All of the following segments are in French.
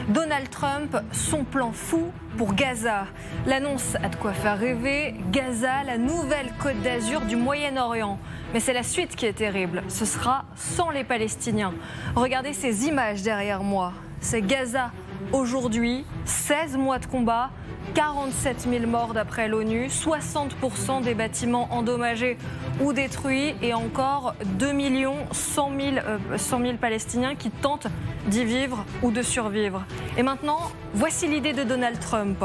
Donald Trump, son plan fou pour Gaza. L'annonce a de quoi faire rêver. Gaza, la nouvelle Côte d'Azur du Moyen-Orient. Mais c'est la suite qui est terrible. Ce sera sans les Palestiniens. Regardez ces images derrière moi. C'est Gaza aujourd'hui, 16 mois de combat, 47 000 morts d'après l'ONU, 60% des bâtiments endommagés ou détruits et encore 2 100 000 Palestiniens qui tentent d'y vivre ou de survivre. Et maintenant, voici l'idée de Donald Trump.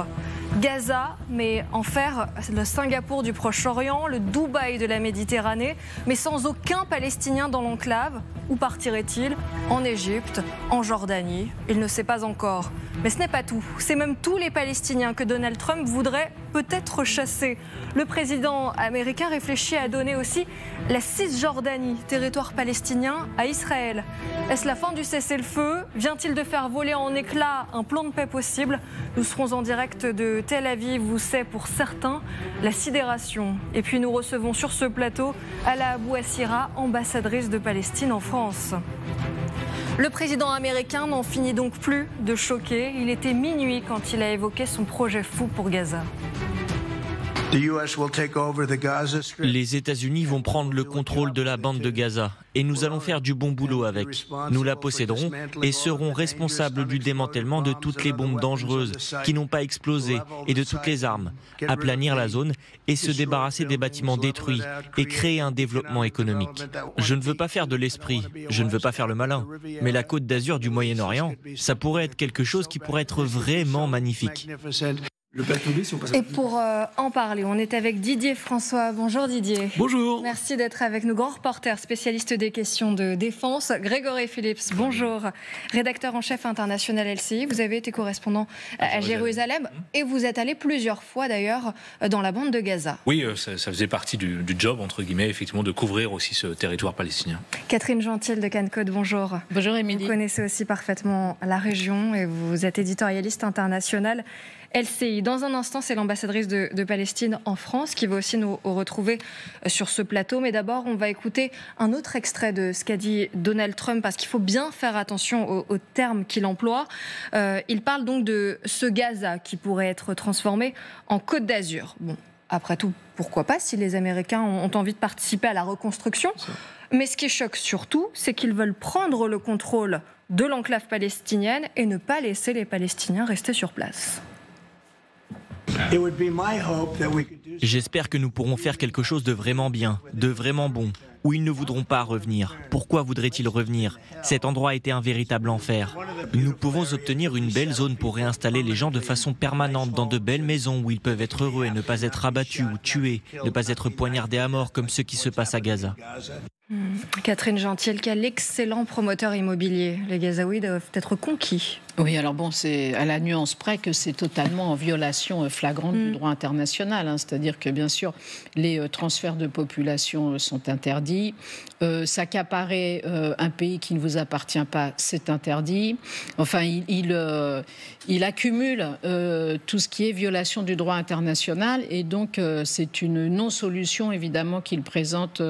Gaza, mais en faire le Singapour du Proche-Orient, le Dubaï de la Méditerranée, mais sans aucun Palestinien dans l'enclave. Où partirait-il? En Égypte, en Jordanie? Il ne sait pas encore. Mais ce n'est pas tout. C'est même tous les Palestiniens que Donald Trump voudrait peut-être chasser. Le président américain réfléchit à donner aussi la Cisjordanie, territoire palestinien, à Israël. Est-ce la fin du cessez-le-feu? Vient-il de faire voler en éclats un plan de paix possible? Nous serons en direct de Tel Aviv, où c'est pour certains la sidération. Et puis nous recevons sur ce plateau Ala Abou Assira, ambassadrice de Palestine en France. Le président américain n'en finit donc plus de choquer. Il était minuit quand il a évoqué son projet fou pour Gaza. Les États-Unis vont prendre le contrôle de la bande de Gaza et nous allons faire du bon boulot avec. Nous la posséderons et serons responsables du démantèlement de toutes les bombes dangereuses qui n'ont pas explosé et de toutes les armes, aplanir la zone et se débarrasser des bâtiments détruits et créer un développement économique. Je ne veux pas faire de l'esprit, je ne veux pas faire le malin, mais la Côte d'Azur du Moyen-Orient, ça pourrait être quelque chose qui pourrait être vraiment magnifique. Et pour en parler, on est avec Didier François. Bonjour Didier. Bonjour. Merci d'être avec nous. Grand reporter, spécialiste des questions de défense. Grégory Phillips, bonjour. Rédacteur en chef international LCI. Vous avez été correspondant à Jérusalem et vous êtes allé plusieurs fois d'ailleurs dans la bande de Gaza. Oui, ça faisait partie du job, entre guillemets, effectivement, de couvrir aussi ce territoire palestinien. Catherine Gentil de Cannes Code, bonjour. Bonjour Émilie. Vous connaissez aussi parfaitement la région et vous êtes éditorialiste international LCI. Dans un instant, c'est l'ambassadrice de Palestine en France qui va aussi nous retrouver sur ce plateau. Mais d'abord, on va écouter un autre extrait de ce qu'a dit Donald Trump, parce qu'il faut bien faire attention aux termes qu'il emploie. Il parle donc de ce Gaza qui pourrait être transformé en Côte d'Azur. Bon, après tout, pourquoi pas si les Américains ont envie de participer à la reconstruction. Mais ce qui choque surtout, c'est qu'ils veulent prendre le contrôle de l'enclave palestinienne et ne pas laisser les Palestiniens rester sur place. J'espère que nous pourrons faire quelque chose de vraiment bien, de vraiment bon, où ils ne voudront pas revenir. Pourquoi voudraient-ils revenir? Cet endroit a été un véritable enfer. Nous pouvons obtenir une belle zone pour réinstaller les gens de façon permanente dans de belles maisons où ils peuvent être heureux et ne pas être abattus ou tués, ne pas être poignardés à mort comme ce qui se passe à Gaza. Catherine Gentil, quel excellent promoteur immobilier. Les Gazaouis doivent être conquis. Oui, alors bon, c'est à la nuance près que c'est totalement en violation flagrante du droit international. C'est-à-dire que, bien sûr, les transferts de population sont interdits. S'accaparer un pays qui ne vous appartient pas, c'est interdit. Enfin, il accumule tout ce qui est violation du droit international. Et donc, c'est une non-solution, évidemment, qu'il présente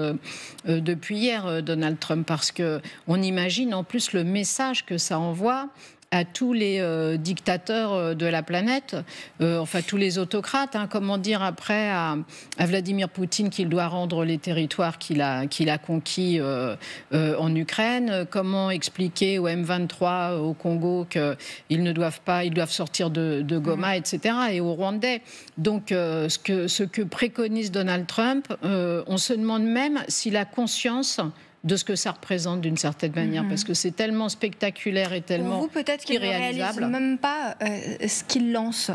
depuis hier, Donald Trump, parce qu'on imagine en plus le message que ça envoie à tous les dictateurs de la planète, enfin tous les autocrates, comment dire après à Vladimir Poutine qu'il doit rendre les territoires qu'il a conquis en Ukraine, comment expliquer au M23 au Congo qu'ils ne doivent pas, ils doivent sortir de Goma, etc. et aux Rwandais. Donc ce que préconise Donald Trump, on se demande même s'il a conscience de ce que ça représente d'une certaine manière, parce que c'est tellement spectaculaire et tellement irréalisable. Pour vous, peut-être qu'il ne réalise même pas ce qu'il lance.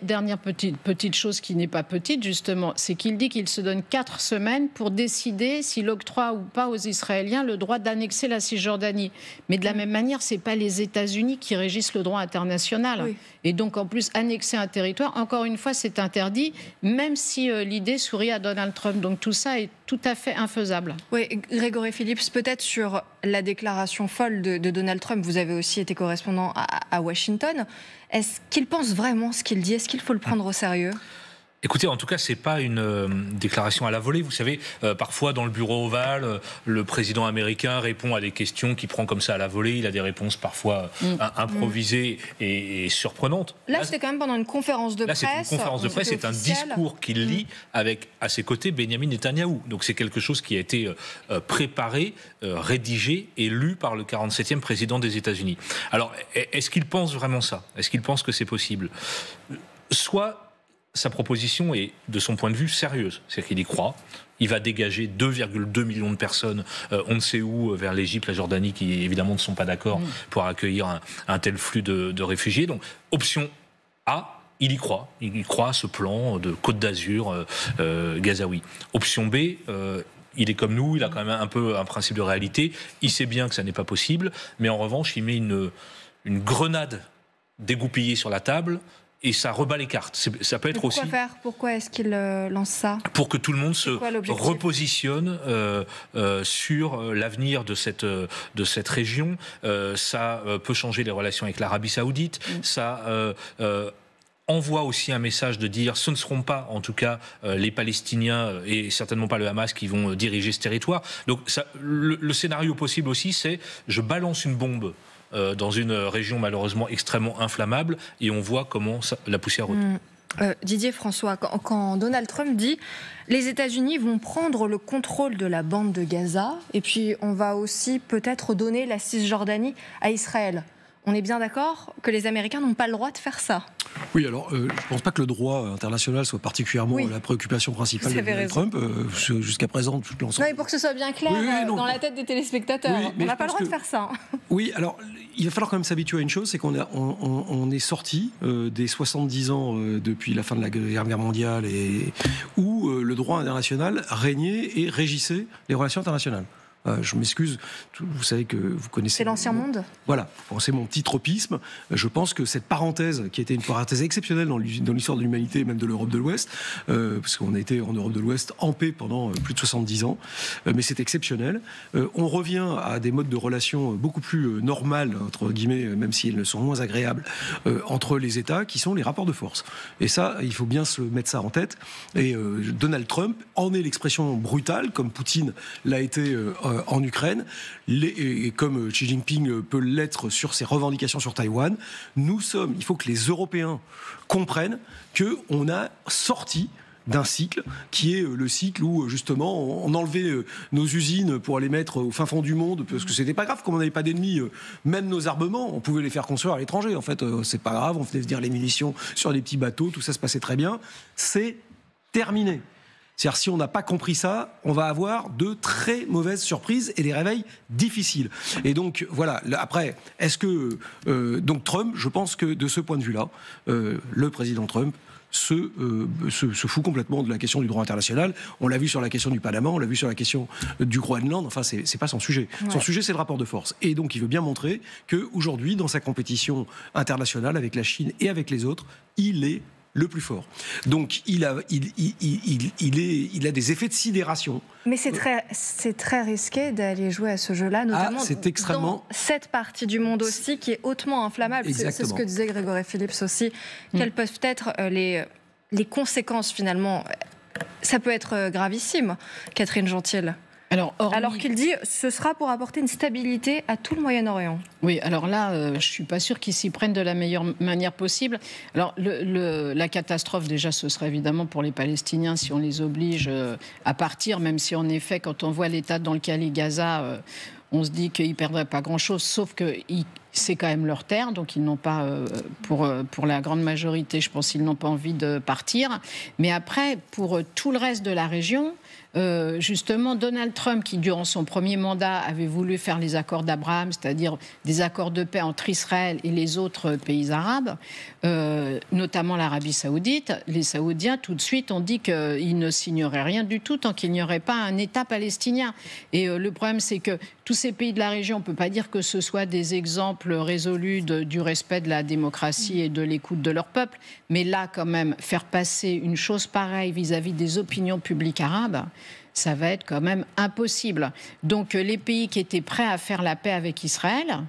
Dernière petite chose qui n'est pas petite, justement, c'est qu'il dit qu'il se donne 4 semaines pour décider s'il octroie ou pas aux Israéliens le droit d'annexer la Cisjordanie. Mais de la même manière, ce n'est pas les États-Unis qui régissent le droit international. Oui. Et donc, en plus, annexer un territoire, encore une fois, c'est interdit, même si l'idée sourit à Donald Trump. Donc, tout ça est tout à fait infaisable. Oui, Grégory Phillips, peut-être sur la déclaration folle de Donald Trump, vous avez aussi été correspondant à Washington. Est-ce qu'il pense vraiment ce qu'il dit? Est-ce qu'il faut le prendre au sérieux? Écoutez, en tout cas, c'est pas une déclaration à la volée. Vous savez, parfois dans le bureau ovale, le président américain répond à des questions qu'il prend comme ça à la volée. Il a des réponses parfois improvisées et surprenantes. Là, c'était quand même pendant une conférence de presse. Là, c'est une conférence de presse. C'est un discours qu'il lit avec, à ses côtés, Benyamin Netanyahou. Donc c'est quelque chose qui a été préparé, rédigé et lu par le 47e président des États-Unis. Alors, est-ce qu'il pense vraiment ça? Est-ce qu'il pense que c'est possible? Soit sa proposition est, de son point de vue, sérieuse. C'est-à-dire qu'il y croit. Il va dégager 2,2 millions de personnes, on ne sait où, vers l'Égypte, la Jordanie, qui évidemment ne sont pas d'accord pour accueillir un tel flux de réfugiés. Donc, option A, il y croit. Il y croit à ce plan de Côte d'Azur gazaoui. Option B, il est comme nous, il a quand même un peu un principe de réalité. Il sait bien que ça n'est pas possible, mais en revanche, il met une grenade dégoupillée sur la table. Et ça rebat les cartes. Ça peut être aussi. Pourquoi est-ce qu'il lance ça? Pour que tout le monde se repositionne sur l'avenir de cette région. Ça peut changer les relations avec l'Arabie Saoudite. Ça envoie aussi un message de dire ce ne seront pas, en tout cas, les Palestiniens et certainement pas le Hamas qui vont diriger ce territoire. Donc le scénario possible aussi, c'est je balance une bombe dans une région malheureusement extrêmement inflammable et on voit comment la poussière retombe. Didier François, quand Donald Trump dit les États-Unis vont prendre le contrôle de la bande de Gaza et puis on va aussi peut-être donner la Cisjordanie à Israël, on est bien d'accord que les Américains n'ont pas le droit de faire ça? Oui, alors je ne pense pas que le droit international soit particulièrement la préoccupation principale de Donald Trump. Jusqu'à présent, tout l'ensemble. Non, pour que ce soit bien clair dans la tête des téléspectateurs, on n'a pas le droit de faire ça. Oui, alors il va falloir quand même s'habituer à une chose, c'est qu'on est sorti des 70 ans depuis la fin de la Deuxième Guerre mondiale où le droit international régnait et régissait les relations internationales. Je m'excuse, vous savez que vous connaissez... C'est l'ancien monde. Voilà, c'est mon petit tropisme. Je pense que cette parenthèse, qui était une parenthèse exceptionnelle dans l'histoire de l'humanité et même de l'Europe de l'Ouest, parce qu'on a été en Europe de l'Ouest en paix pendant plus de 70 ans, mais c'est exceptionnel. On revient à des modes de relations beaucoup plus normales, entre guillemets, même si elles sont moins agréables, entre les États, qui sont les rapports de force. Et ça, il faut bien se mettre ça en tête. Et Donald Trump en est l'expression brutale, comme Poutine l'a été en Ukraine, et comme Xi Jinping peut l'être sur ses revendications sur Taïwan. Il faut que les Européens comprennent qu'on a sorti d'un cycle qui est le cycle où justement on enlevait nos usines pour les mettre au fin fond du monde parce que c'était pas grave, comme on n'avait pas d'ennemis, même nos armements on pouvait les faire construire à l'étranger, en fait c'est pas grave, on faisait venir les munitions sur des petits bateaux, tout ça se passait très bien. C'est terminé. C'est-à-dire, si on n'a pas compris ça, on va avoir de très mauvaises surprises et des réveils difficiles. Et donc, voilà. Après, est-ce que... donc, Trump, je pense que de ce point de vue-là, le président Trump se fout complètement de la question du droit international. On l'a vu sur la question du Panama, on l'a vu sur la question du Groenland. Enfin, c'est pas son sujet. Son sujet, c'est le rapport de force. Et donc, il veut bien montrer qu'aujourd'hui, dans sa compétition internationale avec la Chine et avec les autres, il est le plus fort. Donc il a des effets de sidération. Mais c'est très risqué d'aller jouer à ce jeu-là, notamment dans cette partie du monde aussi qui est hautement inflammable. C'est ce que disait Grégory Phillips aussi. Quelles peuvent être les conséquences finalement? Ça peut être gravissime, Catherine Gentil. Alors qu'il dit ce sera pour apporter une stabilité à tout le Moyen-Orient. Oui, alors là, je ne suis pas sûre qu'ils s'y prennent de la meilleure manière possible. Alors la catastrophe, déjà, ce serait évidemment pour les Palestiniens si on les oblige à partir, même si en effet, quand on voit l'état dans lequel est Gaza, on se dit qu'ils ne perdraient pas grand-chose, sauf que c'est quand même leur terre, donc ils n'ont pas, pour la grande majorité, je pense qu'ils n'ont pas envie de partir. Mais après, pour tout le reste de la région, justement, Donald Trump, qui durant son premier mandat avait voulu faire les accords d'Abraham, c'est-à-dire des accords de paix entre Israël et les autres pays arabes, notamment l'Arabie Saoudite, les Saoudiens tout de suite ont dit qu'ils ne signeraient rien du tout tant qu'il n'y aurait pas un État palestinien. Et le problème, c'est que tous ces pays de la région, on ne peut pas dire que ce soit des exemples résolus du respect de la démocratie et de l'écoute de leur peuple, mais là, quand même, faire passer une chose pareille vis-à-vis des opinions publiques arabes, ça va être quand même impossible. Donc les pays qui étaient prêts à faire la paix avec Israël,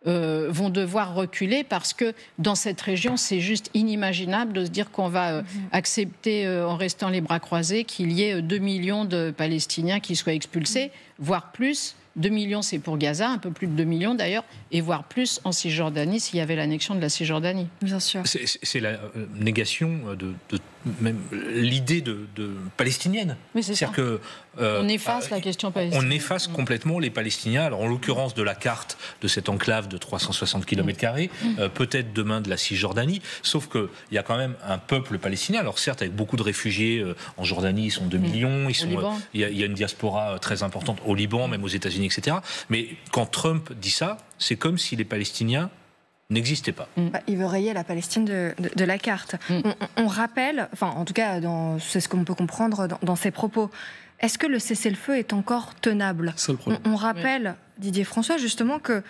vont devoir reculer parce que dans cette région, c'est juste inimaginable de se dire qu'on va accepter, en restant les bras croisés, qu'il y ait 2 millions de Palestiniens qui soient expulsés, voire plus. 2 millions, c'est pour Gaza, un peu plus de 2 millions d'ailleurs, et voire plus en Cisjordanie s'il y avait l'annexion de la Cisjordanie. Bien sûr. C'est la négation de même l'idée de palestinienne. Oui, c'est ça. Que, on efface la question palestinienne. On efface complètement les Palestiniens. Alors, en l'occurrence de la carte de cette enclave de 360 km², peut-être demain de la Cisjordanie, sauf qu'il y a quand même un peuple palestinien. Alors certes, avec beaucoup de réfugiés en Jordanie, ils sont 2 millions. Il y a une diaspora très importante au Liban, même aux États-Unis, etc. Mais quand Trump dit ça, c'est comme si les Palestiniens n'existait pas. Il veut rayer la Palestine de la carte. On rappelle, enfin en tout cas c'est ce qu'on peut comprendre dans ses propos, est-ce que le cessez-le-feu est encore tenable ? On rappelle, Didier François, justement qu'il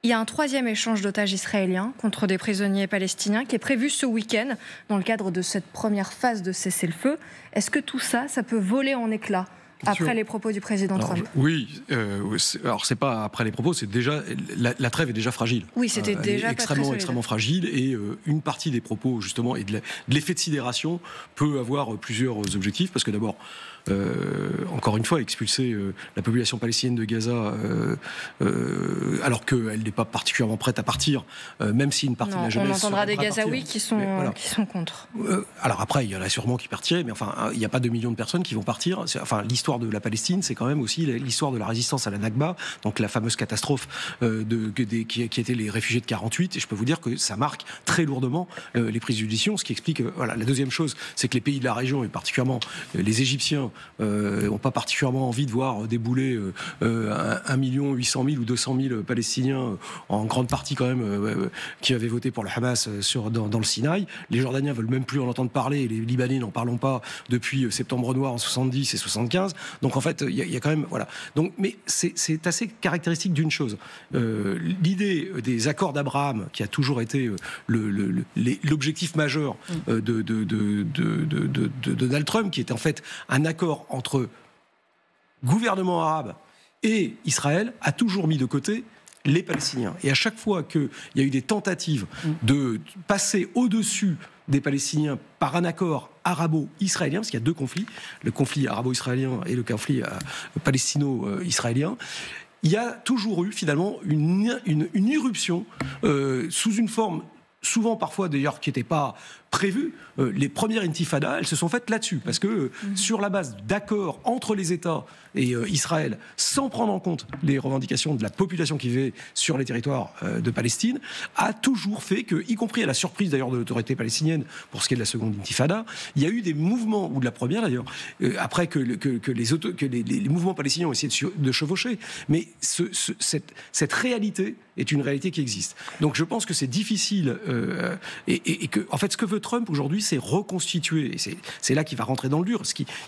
y a un 3e échange d'otages israéliens contre des prisonniers palestiniens qui est prévu ce week-end dans le cadre de cette première phase de cessez-le-feu. Est-ce que tout ça, ça peut voler en éclats après les propos du président Trump? Oui, alors c'est pas après les propos, c'est déjà la trêve est déjà fragile. Oui, c'était déjà extrêmement fragile, et une partie des propos justement et de l'effet de sidération peut avoir plusieurs objectifs, parce que d'abord, encore une fois, expulser la population palestinienne de Gaza alors qu'elle n'est pas particulièrement prête à partir, même si une partie de la jeunesse... On entendra des Gazaouis qui sont contre. Alors après, il y en a sûrement qui partiraient, mais enfin, il n'y a pas 2 millions de personnes qui vont partir. Enfin, l'histoire de la Palestine, c'est quand même aussi l'histoire de la résistance à la Nakba, donc la fameuse catastrophe qui étaient les réfugiés de 48, et je peux vous dire que ça marque très lourdement les prises de décision, ce qui explique... voilà. La deuxième chose, c'est que les pays de la région, et particulièrement les Égyptiens, n'ont pas particulièrement envie de voir débouler 1 800 000 ou 200 000 Palestiniens, en grande partie quand même, qui avaient voté pour le Hamas dans le Sinaï. Les Jordaniens veulent même plus en entendre parler, et les Libanais n'en parlons pas depuis Septembre Noir en 70 et 75. Donc en fait, il y a quand même... Voilà. Donc, mais c'est assez caractéristique d'une chose. L'idée des accords d'Abraham, qui a toujours été l'objectif majeur de Donald Trump, qui est en fait un accord entre gouvernement arabe et Israël, a toujours mis de côté les Palestiniens. Et à chaque fois qu'il y a eu des tentatives de passer au-dessus des Palestiniens par un accord arabo-israélien, parce qu'il y a 2 conflits, le conflit arabo-israélien et le conflit palestino-israélien, il y a toujours eu finalement une irruption sous une forme, souvent parfois d'ailleurs qui n'était pas prévue. Les premières intifadas, elles se sont faites là-dessus, parce que sur la base d'accords entre les États et Israël, sans prendre en compte les revendications de la population qui vivait sur les territoires de Palestine, a toujours fait que, y compris à la surprise d'ailleurs de l'autorité palestinienne pour ce qui est de la seconde intifada, il y a eu des mouvements, ou de la première d'ailleurs, après que les mouvements palestiniens ont essayé de chevaucher, mais cette réalité est une réalité qui existe. Donc je pense que c'est difficile, et que, en fait, ce que veut Trump aujourd'hui, c'est reconstituer, et c'est là qu'il va rentrer dans le dur,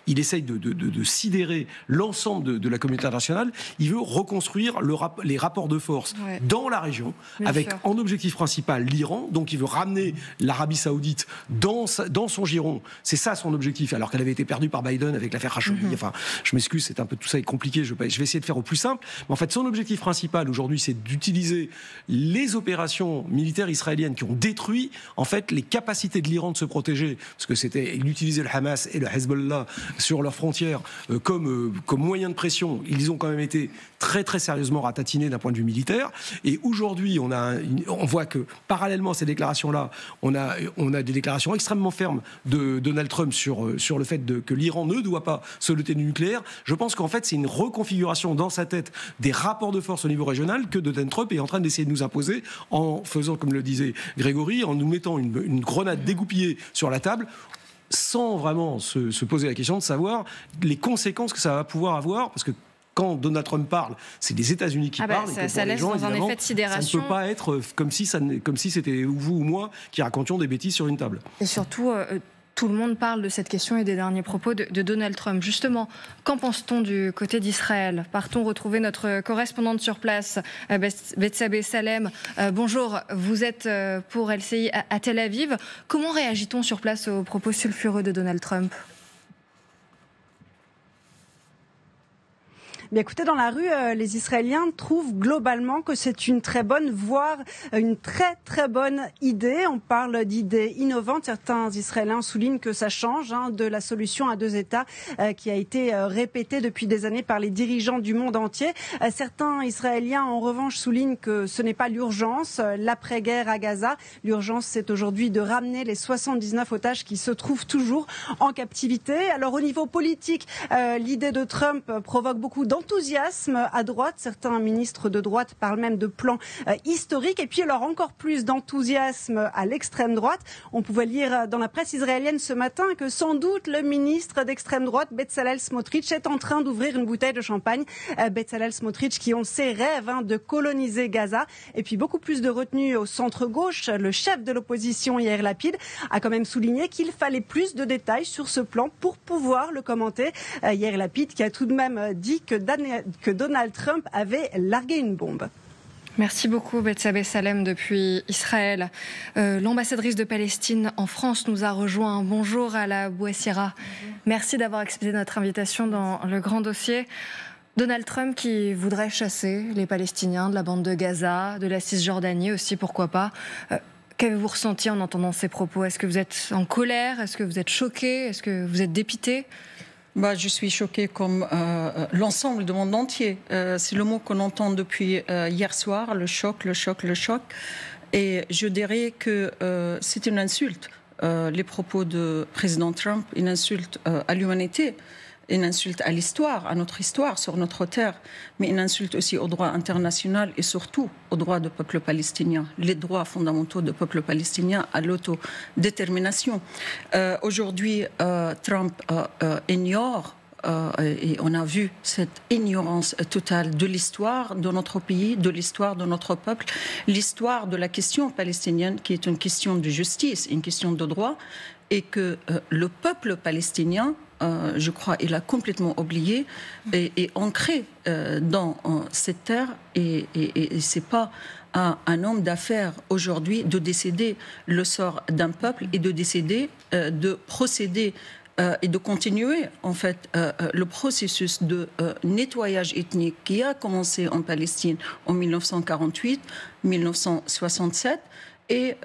il essaye de sidérer l'ensemble de la communauté internationale. Il veut reconstruire les rapports de force dans la région, avec en objectif principal l'Iran. Donc il veut ramener l'Arabie Saoudite dans son giron. C'est ça son objectif, alors qu'elle avait été perdue par Biden avec l'affaire Khashoggi. Enfin, je m'excuse, c'est un peu tout ça est compliqué. Je vais essayer de faire au plus simple. Mais en fait, son objectif principal aujourd'hui, c'est d'utiliser les opérations militaires israéliennes qui ont détruit en fait les capacités de l'Iran de se protéger, parce que il utilisait le Hamas et le Hezbollah sur leurs frontières comme moyen de pression. Ils ont quand même été très très sérieusement ratatinés d'un point de vue militaire. Et aujourd'hui, on voit que parallèlement à ces déclarations-là, on a des déclarations extrêmement fermes de Donald Trump sur le fait que l'Iran ne doit pas se doter du nucléaire. Je pense qu'en fait, c'est une reconfiguration dans sa tête des rapports de force au niveau régional que Donald Trump est en train d'essayer de nous imposer, en faisant, comme le disait Grégory, en nous mettant une grenade dégoupillée sur la table, sans vraiment se poser la question de savoir les conséquences que ça va pouvoir avoir, parce que quand Donald Trump parle, c'est les États-Unis qui parlent. Ça laisse dans un effet de sidération. Ça ne peut pas être comme si c'était vous ou moi qui racontions des bêtises sur une table. Et surtout, tout le monde parle de cette question et des derniers propos de Donald Trump. Justement, qu'en pense-t-on du côté d'Israël ? Partons retrouver notre correspondante sur place, Bethsabée Salem. Bonjour, vous êtes pour LCI à Tel Aviv. Comment réagit-on sur place aux propos sulfureux de Donald Trump ? Bien, écoutez, dans la rue, les Israéliens trouvent globalement que c'est une très bonne, voire une très très bonne idée. On parle d'idées innovantes. Certains Israéliens soulignent que ça change de la solution à 2 États qui a été répétée depuis des années par les dirigeants du monde entier. Certains Israéliens, en revanche, soulignent que ce n'est pas l'urgence, l'après-guerre à Gaza. L'urgence, c'est aujourd'hui de ramener les 79 otages qui se trouvent toujours en captivité. Alors, au niveau politique, l'idée de Trump provoque beaucoup d'enthousiasme à droite. Certains ministres de droite parlent même de plans historiques. Et puis, alors, encore plus d'enthousiasme à l'extrême droite. On pouvait lire dans la presse israélienne ce matin que sans doute le ministre d'extrême droite, Bezalel Smotrich, est en train d'ouvrir une bouteille de champagne. Bezalel Smotrich, qui, on le sait, rêve de coloniser Gaza. Et puis, beaucoup plus de retenue au centre-gauche. Le chef de l'opposition, Yair Lapid, a quand même souligné qu'il fallait plus de détails sur ce plan pour pouvoir le commenter. Yair Lapid qui a tout de même dit que Donald Trump avait largué une bombe. Merci beaucoup Betsabé Salem depuis Israël. L'ambassadrice de Palestine en France nous a rejoint. Bonjour à la Bouassira. Merci d'avoir accepté notre invitation dans le grand dossier. Donald Trump qui voudrait chasser les Palestiniens de la bande de Gaza, de la Cisjordanie aussi, pourquoi pas. Qu'avez-vous ressenti en entendant ces propos? Est-ce que vous êtes en colère? Est-ce que vous êtes choqué? Est-ce que vous êtes dépité? Je suis choquée comme l'ensemble du monde entier. C'est le mot qu'on entend depuis hier soir, le choc, le choc, le choc. Et je dirais que c'est une insulte, les propos du président Trump, une insulte à l'humanité, une insulte à l'histoire, à notre histoire, sur notre terre, mais une insulte aussi au droit international et surtout aux droits du peuple palestinien, les droits fondamentaux du peuple palestinien à l'autodétermination. Aujourd'hui, Trump ignore, et on a vu cette ignorance totale de l'histoire de notre pays, de l'histoire de notre peuple, l'histoire de la question palestinienne qui est une question de justice, une question de droit, et que le peuple palestinien, je crois, il a complètement oublié et ancré dans cette terre. Et c'est pas à un homme d'affaires aujourd'hui de décider le sort d'un peuple et de décider de procéder et de continuer en fait le processus de nettoyage ethnique qui a commencé en Palestine en 1948, 1967. Et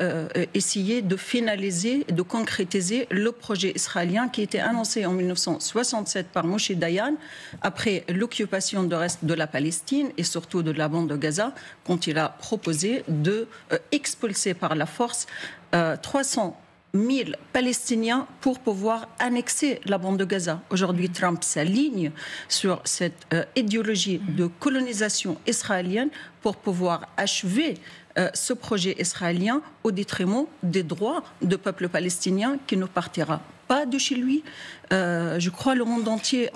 essayer de finaliser, de concrétiser le projet israélien qui était annoncé en 1967 par Moshe Dayan après l'occupation du reste de la Palestine et surtout de la bande de Gaza, quand il a proposé de expulser par la force 300 000 Palestiniens pour pouvoir annexer la bande de Gaza. Aujourd'hui, Trump s'aligne sur cette idéologie de colonisation israélienne pour pouvoir achever ce projet israélien au détriment des droits du peuple palestinien qui ne partira pas de chez lui. Je crois le monde entier...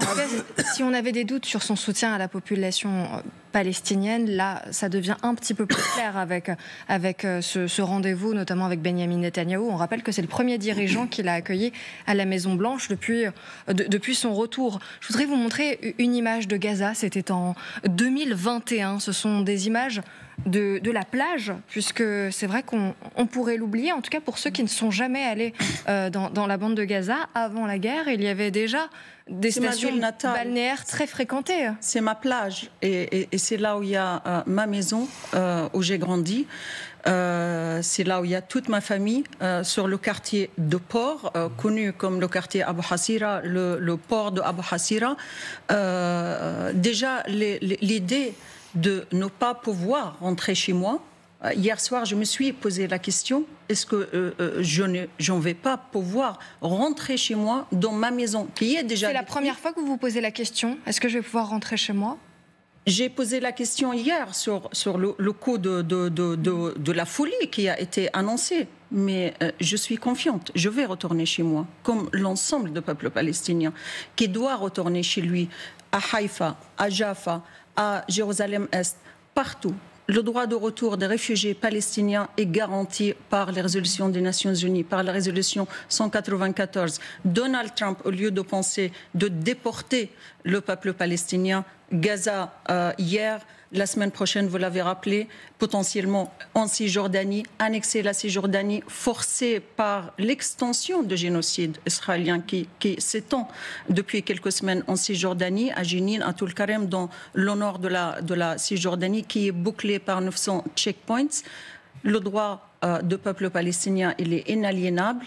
Si on avait des doutes sur son soutien à la population palestinienne, là, ça devient un petit peu plus clair avec ce rendez-vous, notamment avec Benjamin Netanyahou. On rappelle que c'est le premier dirigeant qu'il a accueilli à la Maison-Blanche depuis son retour. Je voudrais vous montrer une image de Gaza. C'était en 2021. Ce sont des images de la plage, puisque c'est vrai qu'on pourrait l'oublier, en tout cas pour ceux qui ne sont jamais allés dans la bande de Gaza. Avant la guerre, il y avait déjà des stations balnéaires très fréquentées. C'est ma plage et c'est là où il y a ma maison, où j'ai grandi. C'est là où il y a toute ma famille, sur le quartier de Port, connu comme le quartier Abu Hasira, le port de Abu Hasira. Déjà, l'idée de ne pas pouvoir rentrer chez moi. Hier soir, je me suis posé la question, est-ce que je ne vais pas pouvoir rentrer chez moi dans ma maison qui est déjà... C'est la première fois que vous vous posez la question, est-ce que je vais pouvoir rentrer chez moi? J'ai posé la question hier sur le coup de la folie qui a été annoncée. Mais je suis confiante, je vais retourner chez moi, comme l'ensemble du peuple palestinien qui doit retourner chez lui, à Haïfa, à Jaffa, à Jérusalem-Est, partout. Le droit de retour des réfugiés palestiniens est garanti par les résolutions des Nations Unies, par la résolution 194. Donald Trump, au lieu de penser de déporter le peuple palestinien, Gaza, hier, la semaine prochaine, vous l'avez rappelé, potentiellement en Cisjordanie, annexer la Cisjordanie, forcée par l'extension du génocide israélien qui s'étend depuis quelques semaines en Cisjordanie, à Jenin, à Tulkarem, dans le nord de la Cisjordanie, qui est bouclé par 900 checkpoints. Le droit du peuple palestinien, il est inaliénable.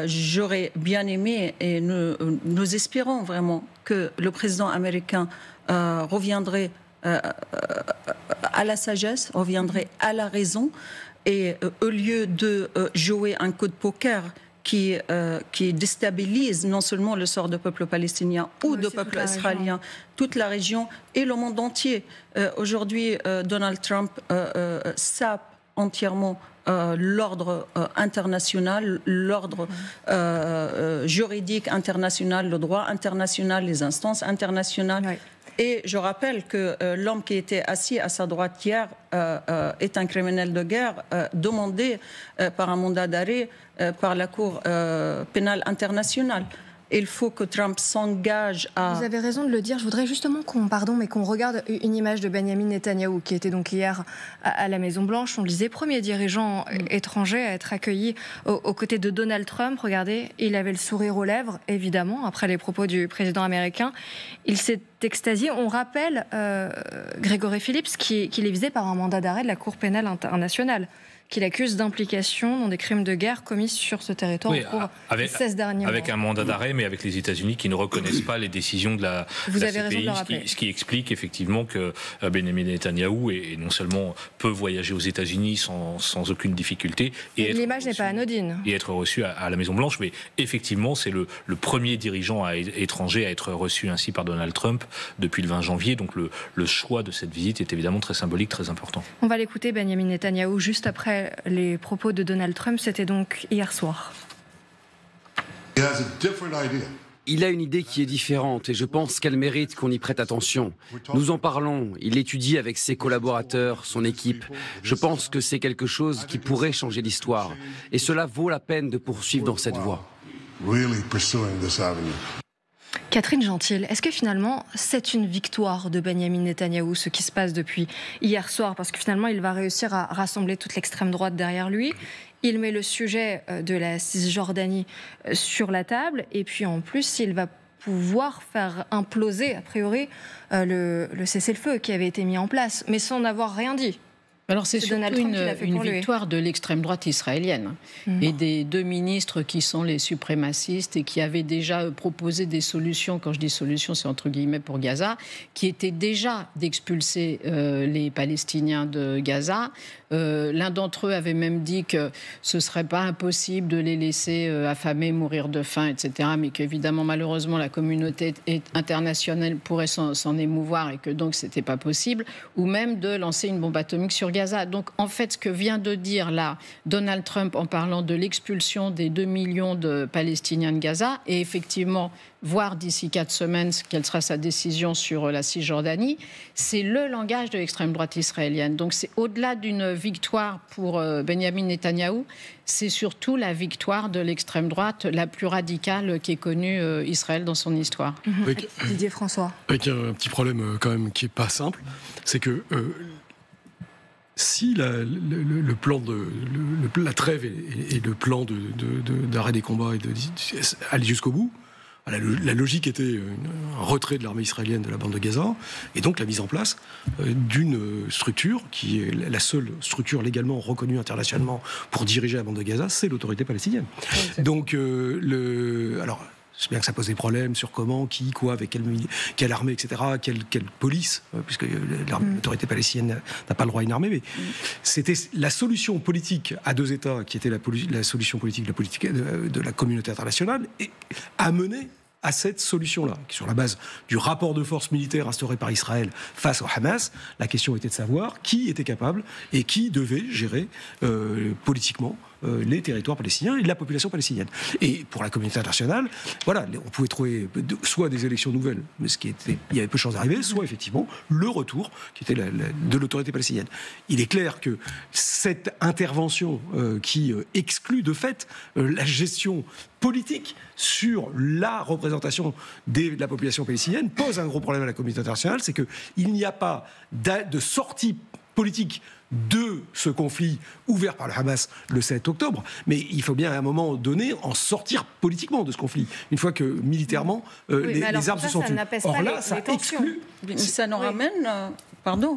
J'aurais bien aimé, et nous espérons vraiment que le président américain reviendrait à la sagesse, reviendrait à la raison, et au lieu de jouer un coup de poker qui déstabilise non seulement le sort du peuple palestinien ou du peuple israélien, toute la région et le monde entier. Aujourd'hui, Donald Trump sape entièrement l'ordre international, l'ordre juridique international, le droit international, les instances internationales. Oui. Et je rappelle que l'homme qui était assis à sa droite hier est un criminel de guerre demandé par un mandat d'arrêt par la Cour pénale internationale. Il faut que Trump s'engage à... Vous avez raison de le dire. Je voudrais justement qu'on regarde une image de Benjamin Netanyahou qui était donc hier à la Maison-Blanche. On le disait, premier dirigeant étranger à être accueilli aux côtés de Donald Trump. Regardez, il avait le sourire aux lèvres, évidemment, après les propos du président américain. Il s'est extasié. On rappelle Grégory Phillips qu'il est visé par un mandat d'arrêt de la Cour pénale internationale, qu'il accuse d'implication dans des crimes de guerre commis sur ce territoire au cours des 16 derniers mois. Avec un mandat d'arrêt, mais avec les États-Unis qui ne reconnaissent pas les décisions de la CPI, ce qui explique effectivement que Benjamin Netanyahou est non seulement peut voyager aux États-Unis sans aucune difficulté, l'image n'est pas anodine, et être reçu à la Maison-Blanche, mais effectivement c'est le premier dirigeant étranger à être reçu ainsi par Donald Trump depuis le 20 janvier, donc le choix de cette visite est évidemment très symbolique, très important. On va l'écouter, Benjamin Netanyahou, juste après les propos de Donald Trump, c'était donc hier soir. Il a une idée qui est différente et je pense qu'elle mérite qu'on y prête attention. Nous en parlons, il étudie avec ses collaborateurs, son équipe. Je pense que c'est quelque chose qui pourrait changer l'histoire et cela vaut la peine de poursuivre dans cette voie. Catherine Gentil, est-ce que finalement c'est une victoire de Benjamin Netanyahou, ce qui se passe depuis hier soir? Parce que finalement il va réussir à rassembler toute l'extrême droite derrière lui. Il met le sujet de la Cisjordanie sur la table et puis en plus il va pouvoir faire imploser a priori le cessez-le-feu qui avait été mis en place, mais sans n'avoir rien dit. Alors c'est surtout une victoire de l'extrême droite israélienne et des deux ministres qui sont les suprémacistes et qui avaient déjà proposé des solutions, quand je dis solutions c'est entre guillemets pour Gaza, qui étaient déjà d'expulser les Palestiniens de Gaza. L'un d'entre eux avait même dit que ce ne serait pas impossible de les laisser affamés, mourir de faim, etc. Mais qu'évidemment, malheureusement, la communauté internationale pourrait s'en émouvoir et que donc ce n'était pas possible. Ou même de lancer une bombe atomique sur Gaza. Donc en fait, ce que vient de dire là Donald Trump en parlant de l'expulsion des 2 millions de Palestiniens de Gaza, et effectivement voir d'ici 4 semaines quelle sera sa décision sur la Cisjordanie, c'est le langage de l'extrême droite israélienne. Donc c'est au-delà d'une victoire pour Benjamin Netanyahou, c'est surtout la victoire de l'extrême droite la plus radicale qu'ait connue Israël dans son histoire. Didier François. Avec un petit problème quand même qui n'est pas simple, c'est que si le plan la trêve et le plan d'arrêt des combats allaient jusqu'au bout, la logique était un retrait de l'armée israélienne de la bande de Gaza et donc la mise en place d'une structure qui est la seule structure légalement reconnue internationalement pour diriger la bande de Gaza, c'est l'autorité palestinienne. Donc alors je sais bien que ça pose des problèmes sur comment, qui, quoi, avec quelle armée, etc., quelle police, puisque l'autorité palestinienne n'a pas le droit à une armée, mais c'était la solution politique à deux États, qui était la solution politique de la communauté internationale, et a mené à cette solution-là. Sur la base du rapport de force militaire instauré par Israël face au Hamas, la question était de savoir qui était capable et qui devait gérer politiquement les territoires palestiniens et la population palestinienne. Et pour la communauté internationale, voilà, on pouvait trouver soit des élections nouvelles, mais il y avait peu de chances d'arriver, soit effectivement le retour qui était de l'autorité palestinienne. Il est clair que cette intervention qui exclut de fait la gestion politique sur la représentation de la population palestinienne pose un gros problème à la communauté internationale, c'est qu'il n'y a pas de sortie politique de ce conflit ouvert par le Hamas le 7 octobre, mais il faut bien à un moment donné en sortir politiquement de ce conflit, une fois que militairement les armes se sont tues. Or là, ça exclut... Ça nous ramène...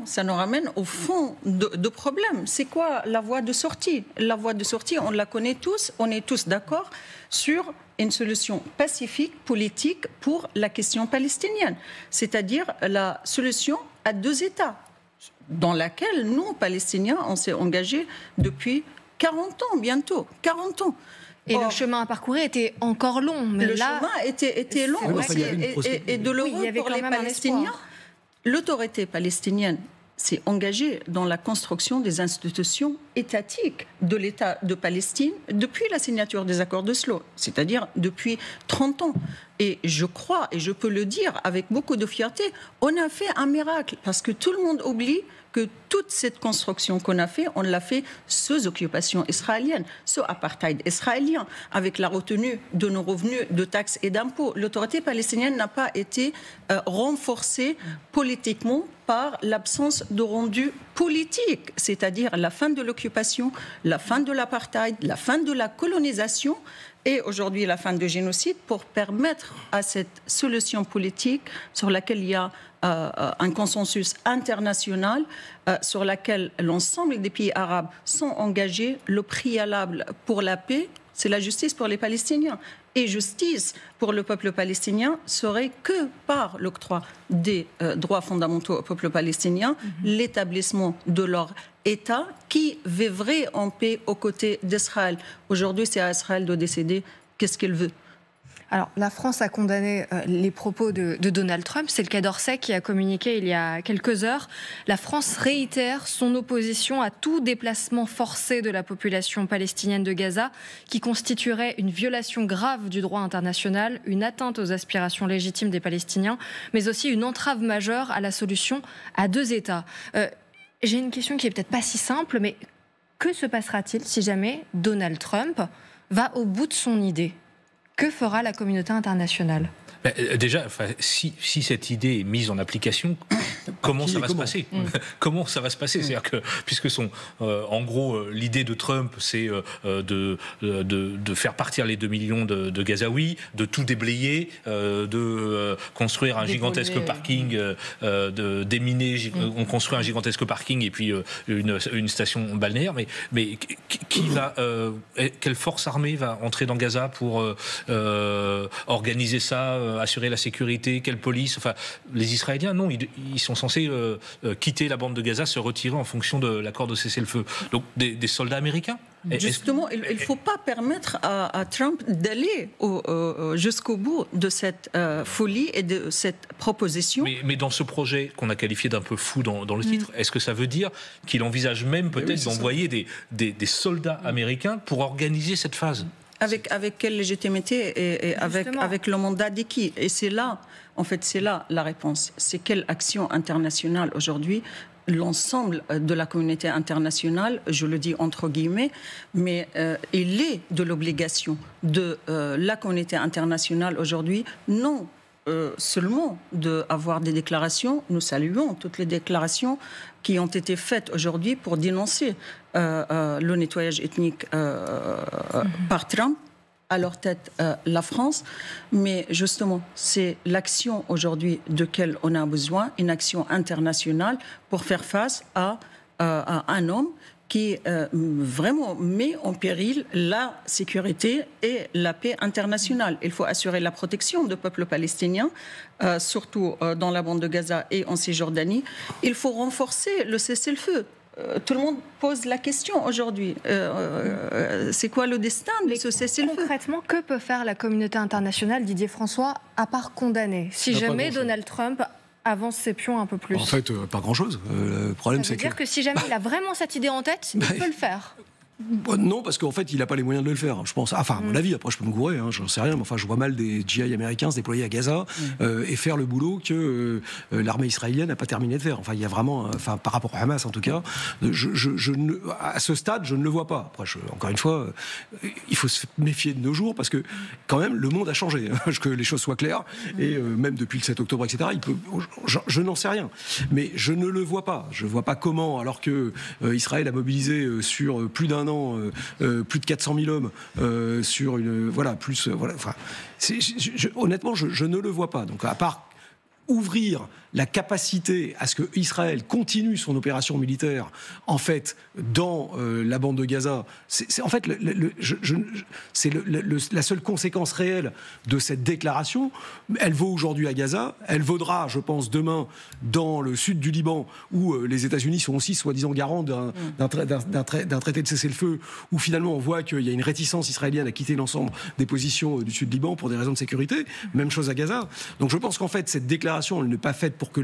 ça nous ramène au fond de problème. C'est quoi la voie de sortie? La voie de sortie, on la connaît tous, on est tous d'accord sur une solution pacifique, politique pour la question palestinienne, c'est-à-dire la solution à 2 États, dans laquelle nous, Palestiniens, on s'est engagés depuis 40 ans, bientôt, 40 ans. Et le chemin à parcourir était encore long. Mais le chemin était long aussi, et douloureux pour les Palestiniens. L'autorité palestinienne s'est engagée dans la construction des institutions étatiques de l'État de Palestine depuis la signature des accords d'Oslo, c'est-à-dire depuis 30 ans. Et je crois, et je peux le dire avec beaucoup de fierté, on a fait un miracle, parce que tout le monde oublie que toute cette construction qu'on a fait, on l'a fait sous occupation israélienne, sous apartheid israélien, avec la retenue de nos revenus de taxes et d'impôts. L'autorité palestinienne n'a pas été renforcée politiquement par l'absence de rendu politique, c'est-à-dire la fin de l'occupation, la fin de l'apartheid, la fin de la colonisation et aujourd'hui la fin du génocide, pour permettre à cette solution politique sur laquelle il y a un consensus international, sur laquelle l'ensemble des pays arabes sont engagés. Le préalable pour la paix, c'est la justice pour les Palestiniens. Et justice pour le peuple palestinien serait que par l'octroi des droits fondamentaux au peuple palestinien, l'établissement de leur État qui vivrait en paix aux côtés d'Israël. Aujourd'hui, c'est à Israël de décider qu'est-ce qu'il veut. Alors, la France a condamné les propos de Donald Trump. C'est le Quai d'Orsay qui a communiqué il y a quelques heures. La France réitère son opposition à tout déplacement forcé de la population palestinienne de Gaza, qui constituerait une violation grave du droit international, une atteinte aux aspirations légitimes des Palestiniens, mais aussi une entrave majeure à la solution à 2 États. J'ai une question qui est peut-être pas si simple, mais que se passera-t-il si jamais Donald Trump va au bout de son idée ? Que fera la communauté internationale ? Déjà, si cette idée est mise en application, comment ça va se passer ? Comment ça va se passer ? C'est-à-dire que, puisque en gros, l'idée de Trump, c'est de faire partir les 2 millions de Gazaouis, de tout déblayer, de construire un gigantesque parking, de déminer, on construit un gigantesque parking et puis une station balnéaire. Mais quelle force armée va entrer dans Gaza pour organiser ça, assurer la sécurité, quelle police? Enfin, les Israéliens, non, ils sont censés quitter la bande de Gaza, se retirer en fonction de l'accord de cessez-le-feu. Donc, des soldats américains? Justement, il ne faut pas permettre à Trump d'aller jusqu'au bout de cette folie et de cette proposition. Mais dans ce projet qu'on a qualifié d'un peu fou dans le titre, est-ce que ça veut dire qu'il envisage même peut-être d'envoyer des soldats américains pour organiser cette phase? Avec quelle légitimité et avec le mandat de qui? Et c'est là, en fait, c'est là la réponse. C'est quelle action internationale aujourd'hui? L'ensemble de la communauté internationale, je le dis entre guillemets, mais il est de l'obligation de la communauté internationale aujourd'hui, non seulement d'avoir des déclarations, nous saluons toutes les déclarations qui ont été faites aujourd'hui pour dénoncer le nettoyage ethnique par Trump, à leur tête la France, mais justement, c'est l'action aujourd'hui de laquelle on a besoin, une action internationale pour faire face à un homme qui vraiment met en péril la sécurité et la paix internationale. Il faut assurer la protection du peuple palestinien, surtout dans la bande de Gaza et en Cisjordanie. Il faut renforcer le cessez-le-feu. Tout le monde pose la question aujourd'hui. C'est quoi le destin de ce cessez-le-feu ? Concrètement, que peut faire la communauté internationale, Didier François, à part condamner, si jamais Donald Trump avance ses pions un peu plus? En fait, pas grand-chose. Le problème, ça veut dire que si jamais il a vraiment cette idée en tête, il peut le faire. Non, parce qu'en fait, il n'a pas les moyens de le faire, je pense. Enfin, à mon avis, après, je peux me gourer, j'en sais rien, mais enfin, je vois mal des GI américains se déployer à Gaza et faire le boulot que l'armée israélienne n'a pas terminé de faire. Enfin, il y a vraiment, par rapport à Hamas, en tout cas, à ce stade, je ne le vois pas. Après, encore une fois, il faut se méfier de nos jours, parce que, quand même, le monde a changé, que les choses soient claires, et même depuis le 7 octobre, etc., je n'en sais rien. Mais je ne le vois pas. Je ne vois pas comment, alors que Israël a mobilisé sur plus d'un an, plus de 400 000 hommes sur une... Voilà, plus... voilà, enfin, honnêtement, je ne le vois pas. Donc, à part ouvrir la capacité à ce que Israël continue son opération militaire, en fait, dans la bande de Gaza, c'est en fait c'est la seule conséquence réelle de cette déclaration. Elle vaut aujourd'hui à Gaza, elle vaudra, je pense, demain dans le sud du Liban, où les États-Unis sont aussi soi-disant garants d'un traité de cessez-le-feu, où finalement on voit qu'il y a une réticence israélienne à quitter l'ensemble des positions du sud du Liban pour des raisons de sécurité. Même chose à Gaza. Donc je pense qu'en fait cette déclaration, elle n'est pas faite pour que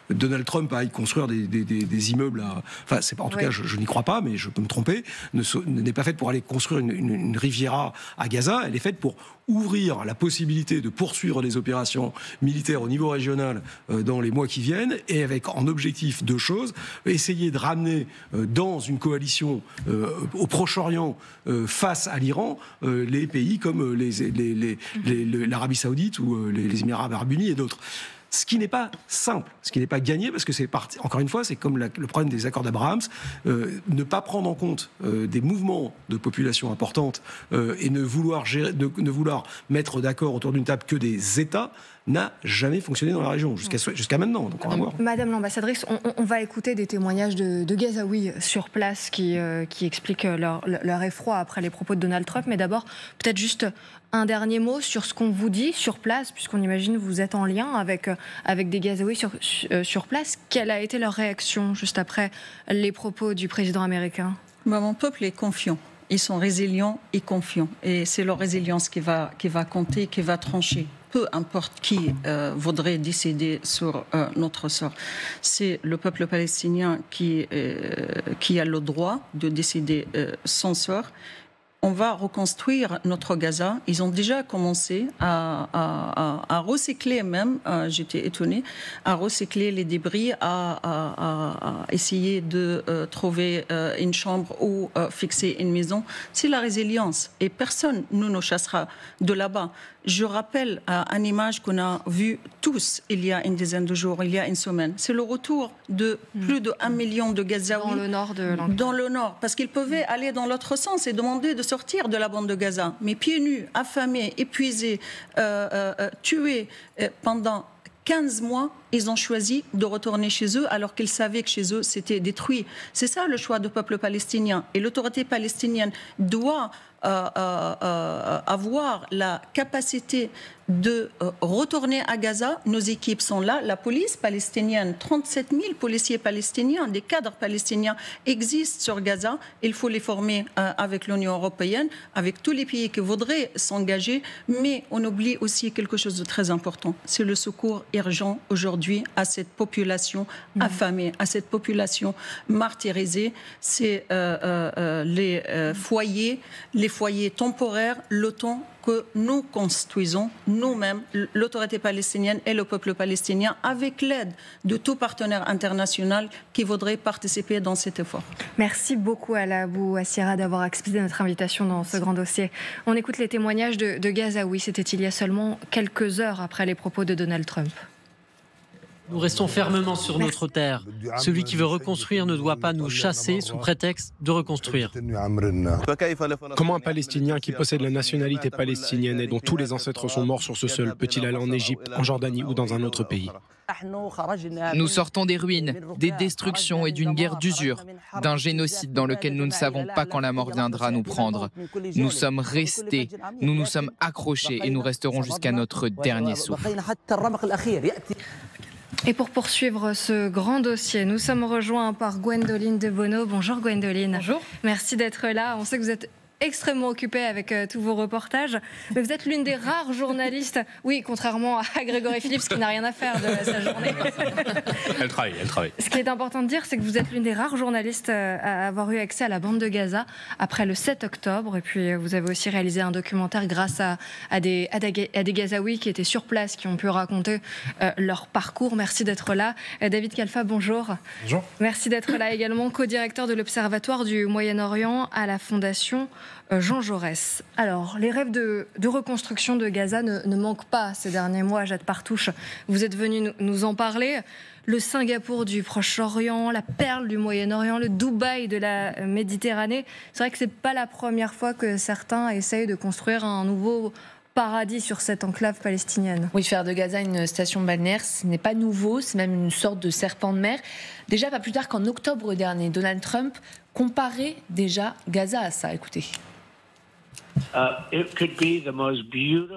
Donald Trump aille construire des immeubles enfin, c'est pas, en tout cas, je n'y crois pas, mais je peux me tromper, n'est pas faite pour aller construire une riviera à Gaza. Elle est faite pour ouvrir la possibilité de poursuivre des opérations militaires au niveau régional dans les mois qui viennent, et avec en objectif deux choses: essayer de ramener dans une coalition au Proche-Orient face à l'Iran les pays comme l'Arabie Saoudite ou les Émirats Arabes Unis et d'autres. Ce qui n'est pas simple, ce qui n'est pas gagné, parce que c'est parti. Encore une fois, c'est comme le problème des accords d'Abraham, ne pas prendre en compte des mouvements de population importantes et ne vouloir mettre d'accord autour d'une table que des États n'a jamais fonctionné dans la région, jusqu'à maintenant. Donc on va voir. Madame l'ambassadrice, on va écouter des témoignages de Gazaouis sur place qui expliquent leur effroi après les propos de Donald Trump. Mais d'abord, peut-être juste un dernier mot sur ce qu'on vous dit sur place, puisqu'on imagine que vous êtes en lien avec des Gazaouis sur place. Quelle a été leur réaction juste après les propos du président américain ? Mon peuple est confiant. Ils sont résilients et confiants. Et c'est leur résilience qui va compter, qui va trancher. Peu importe qui voudrait décider sur notre sort. C'est le peuple palestinien qui a le droit de décider son sort. On va reconstruire notre Gaza. Ils ont déjà commencé à recycler même, j'étais étonnée, à recycler les débris, à essayer de trouver une chambre ou fixer une maison. C'est la résilience. Et personne ne nous chassera de là-bas. Je rappelle une image qu'on a vue tous il y a une dizaine de jours, il y a une semaine. C'est le retour de plus de 1 million de Gazaouis. Dans le nord de l'Angola. Dans le nord. Parce qu'ils pouvaient aller dans l'autre sens et demander de sortir de la bande de Gaza. Mais pieds nus, affamés, épuisés, tués pendant 15 mois, ils ont choisi de retourner chez eux alors qu'ils savaient que chez eux, c'était détruit. C'est ça le choix du peuple palestinien. Et l'autorité palestinienne doit avoir la capacité de retourner à Gaza. Nos équipes sont là. La police palestinienne, 37 000 policiers palestiniens, des cadres palestiniens existent sur Gaza. Il faut les former avec l'Union européenne, avec tous les pays qui voudraient s'engager. Mais on oublie aussi quelque chose de très important. C'est le secours urgent aujourd'hui à cette population affamée, à cette population martyrisée. C'est les foyers temporaires, le temps que nous construisons nous-mêmes, l'autorité palestinienne et le peuple palestinien, avec l'aide de tout partenaire international qui voudrait participer dans cet effort. Merci beaucoup Ala Abou Assira d'avoir accepté notre invitation dans ce grand dossier. On écoute les témoignages de Gazaouis. C'était il y a seulement quelques heures après les propos de Donald Trump. Nous restons fermement sur notre terre. Celui qui veut reconstruire ne doit pas nous chasser sous prétexte de reconstruire. Comment un Palestinien qui possède la nationalité palestinienne et dont tous les ancêtres sont morts sur ce sol peut-il aller en Égypte, en Jordanie ou dans un autre pays ? Nous sortons des ruines, des destructions et d'une guerre d'usure, d'un génocide dans lequel nous ne savons pas quand la mort viendra nous prendre. Nous sommes restés, nous nous sommes accrochés et nous resterons jusqu'à notre dernier souffle. Et pour poursuivre ce grand dossier, nous sommes rejoints par Gwendoline Debono. Bonjour Gwendoline. Bonjour. Merci d'être là. On sait que vous êtes extrêmement occupée avec tous vos reportages, mais vous êtes l'une des rares journalistes, oui, contrairement à Grégory Phillips qui n'a rien à faire de sa journée. Elle travaille. Ce qui est important de dire, c'est que vous êtes l'une des rares journalistes à avoir eu accès à la bande de Gaza après le 7 octobre. Et puis vous avez aussi réalisé un documentaire grâce à des Gazaouis qui étaient sur place, qui ont pu raconter leur parcours. Merci d'être là. David Khalfa, bonjour. Bonjour. Merci d'être là également, co-directeur de l'Observatoire du Moyen-Orient à la Fondation Jean Jaurès. Alors, les rêves de reconstruction de Gaza ne manquent pas ces derniers mois. Jade Partouche, vous êtes venu nous en parler. Le Singapour du Proche-Orient, la perle du Moyen-Orient, le Dubaï de la Méditerranée. C'est vrai que ce n'est pas la première fois que certains essayent de construire un nouveau paradis sur cette enclave palestinienne. Oui, faire de Gaza une station balnéaire, ce n'est pas nouveau, c'est même une sorte de serpent de mer. Déjà, pas plus tard qu'en octobre dernier, Donald Trump comparait déjà Gaza à ça. Écoutez.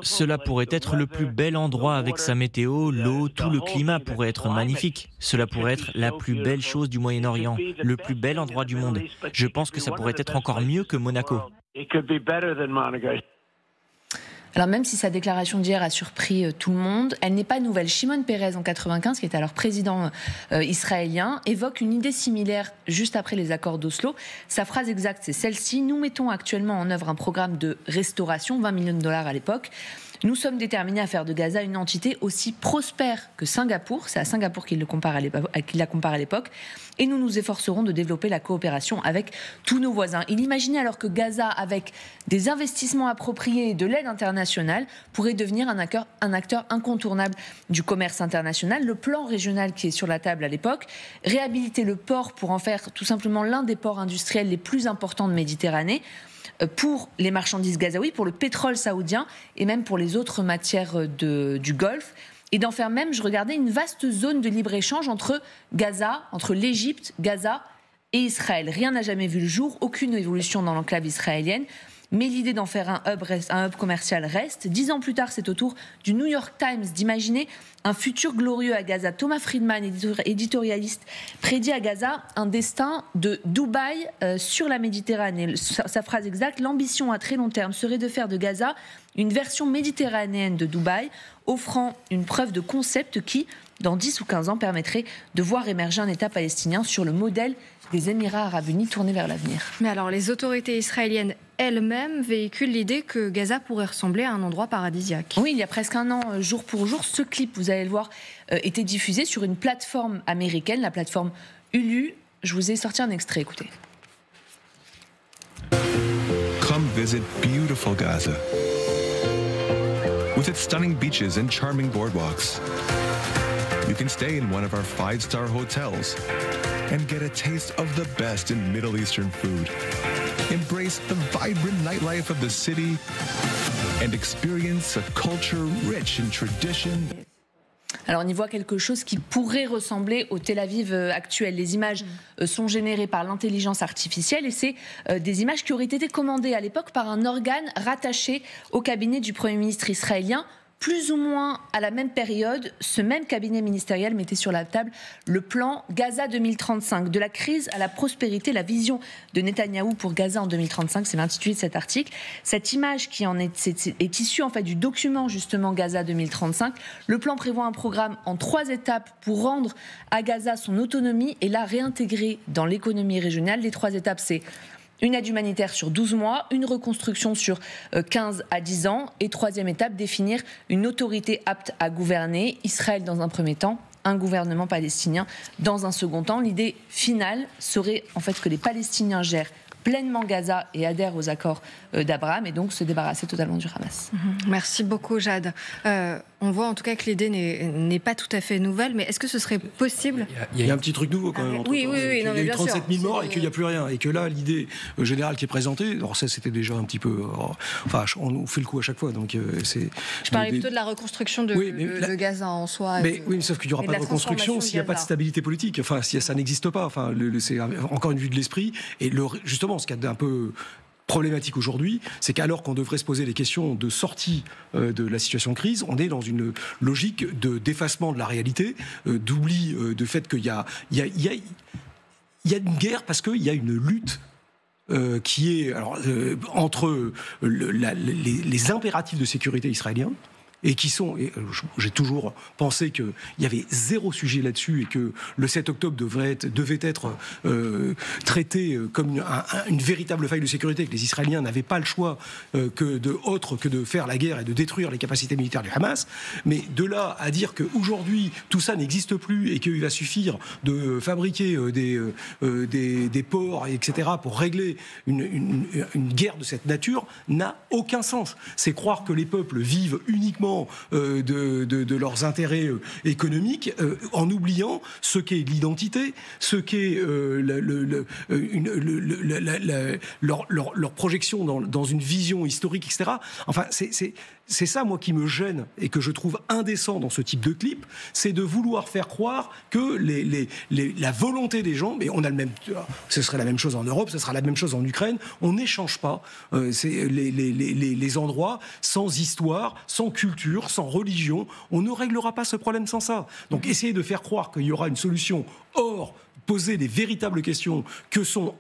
Cela pourrait être le plus bel endroit avec sa météo, l'eau, tout le climat pourrait être magnifique. Cela pourrait être la plus belle chose du Moyen-Orient, le plus bel endroit du monde. Je pense que ça pourrait être encore mieux que Monaco. Alors même si sa déclaration d'hier a surpris tout le monde, elle n'est pas nouvelle. Shimon Peres, en 1995, qui est alors président israélien, évoque une idée similaire juste après les accords d'Oslo. Sa phrase exacte, c'est celle-ci: nous mettons actuellement en œuvre un programme de restauration, 20 millions de dollars à l'époque. Nous sommes déterminés à faire de Gaza une entité aussi prospère que Singapour. C'est à Singapour qu'il la compare à l'époque. Et nous nous efforcerons de développer la coopération avec tous nos voisins. Il imaginait alors que Gaza, avec des investissements appropriés et de l'aide internationale, pourrait devenir un acteur incontournable du commerce international. Le plan régional qui est sur la table à l'époque, réhabiliter le port pour en faire tout simplement l'un des ports industriels les plus importants de Méditerranée, pour les marchandises gazaouis, pour le pétrole saoudien et même pour les autres matières du Golfe. Et d'en faire même, je regardais, une vaste zone de libre-échange entre Gaza, entre l'Égypte, Gaza et Israël. Rien n'a jamais vu le jour, aucune évolution dans l'enclave israélienne. Mais l'idée d'en faire un hub commercial reste. 10 ans plus tard, c'est au tour du New York Times d'imaginer un futur glorieux à Gaza. Thomas Friedman, éditorialiste, prédit à Gaza un destin de Dubaï sur la Méditerranée. Sa phrase exacte: l'ambition à très long terme serait de faire de Gaza une version méditerranéenne de Dubaï, offrant une preuve de concept qui, dans 10 ou 15 ans, permettrait de voir émerger un État palestinien sur le modèle des Émirats arabes unis tournés vers l'avenir. Mais alors, les autorités israéliennes elles-mêmes véhiculent l'idée que Gaza pourrait ressembler à un endroit paradisiaque. Oui, il y a presque un an, jour pour jour, ce clip, vous allez le voir, était diffusé sur une plateforme américaine, la plateforme Hulu. Je vous ai sorti un extrait, écoutez. Come visit beautiful Gaza. With its stunning beaches and charming boardwalks. You can stay in one of our 5-star hotels and get a taste of the best in Middle Eastern food. Embrace the vibrant nightlife of the city and experience a culture rich in tradition. Alors on y voit quelque chose qui pourrait ressembler au Tel Aviv actuel. Les images sont générées par l'intelligence artificielle et c'est des images qui auraient été commandées à l'époque par un organe rattaché au cabinet du Premier ministre israélien. Plus ou moins à la même période, ce même cabinet ministériel mettait sur la table le plan Gaza 2035. De la crise à la prospérité, la vision de Netanyahou pour Gaza en 2035, c'est l'intitulé de cet article. Cette image qui est issue en fait du document justement Gaza 2035. Le plan prévoit un programme en 3 étapes pour rendre à Gaza son autonomie et la réintégrer dans l'économie régionale. Les 3 étapes, c'est une aide humanitaire sur 12 mois, une reconstruction sur 15 à 10 ans et 3e étape, définir une autorité apte à gouverner. Israël dans un premier temps, un gouvernement palestinien dans un second temps. L'idée finale serait en fait que les Palestiniens gèrent pleinement Gaza et adhèrent aux accords d'Abraham et donc se débarrasser totalement du Hamas. Merci beaucoup, Jade. On voit en tout cas que l'idée n'est pas tout à fait nouvelle, mais est-ce que ce serait possible? Il y a un petit truc nouveau quand même. Oui, il y a eu 37 000 morts et qu'il n'y a plus rien. Et que là, l'idée générale qui est présentée, alors ça c'était déjà un petit peu... Enfin, on fait le coup à chaque fois. Donc, je parlais plutôt de la reconstruction de Gaza en soi. Oui, mais sauf qu'il n'y aura pas de reconstruction s'il n'y a pas de stabilité politique. Enfin, si ça n'existe pas. Enfin, c'est encore une vue de l'esprit. Et justement, ce qui est un peu problématique aujourd'hui, c'est qu'alors qu'on devrait se poser les questions de sortie de la situation de crise, on est dans une logique d'effacement de la réalité, d'oubli du fait qu'il y a une guerre parce qu'il y a une lutte qui est entre les impératifs de sécurité israéliens, et qui sont... j'ai toujours pensé qu'il y avait zéro sujet là-dessus et que le 7 octobre devait être traité comme une véritable faille de sécurité, que les Israéliens n'avaient pas le choix que de faire la guerre et de détruire les capacités militaires du Hamas. Mais de là à dire qu'aujourd'hui, tout ça n'existe plus et qu'il va suffire de fabriquer des ports, etc., pour régler une guerre de cette nature, n'a aucun sens. C'est croire que les peuples vivent uniquement de leurs intérêts économiques, en oubliant ce qu'est l'identité, ce qu'est leur projection dans une vision historique, etc. Enfin, c'est ça, moi, qui me gêne et que je trouve indécent dans ce type de clip, c'est de vouloir faire croire que la volonté des gens, mais ce serait la même chose en Europe, ce sera la même chose en Ukraine, on n'échange pas les endroits sans histoire, sans culture, sans religion, on ne réglera pas ce problème sans ça. Donc essayer de faire croire qu'il y aura une solution hors poser les véritables questions que sont,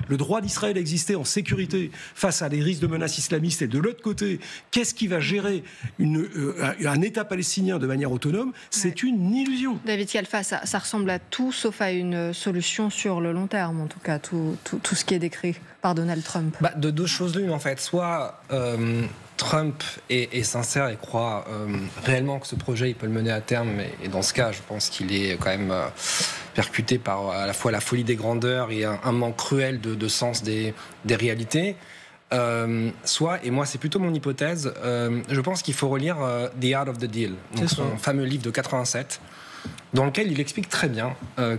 le droit d'Israël à exister en sécurité face à des risques de menaces islamistes, et de l'autre côté, qu'est-ce qui va gérer un État palestinien de manière autonome, c'est une illusion. David Khalfa, ça ressemble à tout sauf à une solution sur le long terme, en tout cas, tout ce qui est décrit par Donald Trump. De deux choses l'une, en fait. Soit Trump est sincère et croit réellement que ce projet, il peut le mener à terme, et dans ce cas, je pense qu'il est quand même percuté par à la fois la folie des grandeurs et un manque cruel de sens des réalités. Soit, et moi c'est plutôt mon hypothèse, je pense qu'il faut relire The Art of the Deal, donc son fameux livre de 87, dans lequel il explique très bien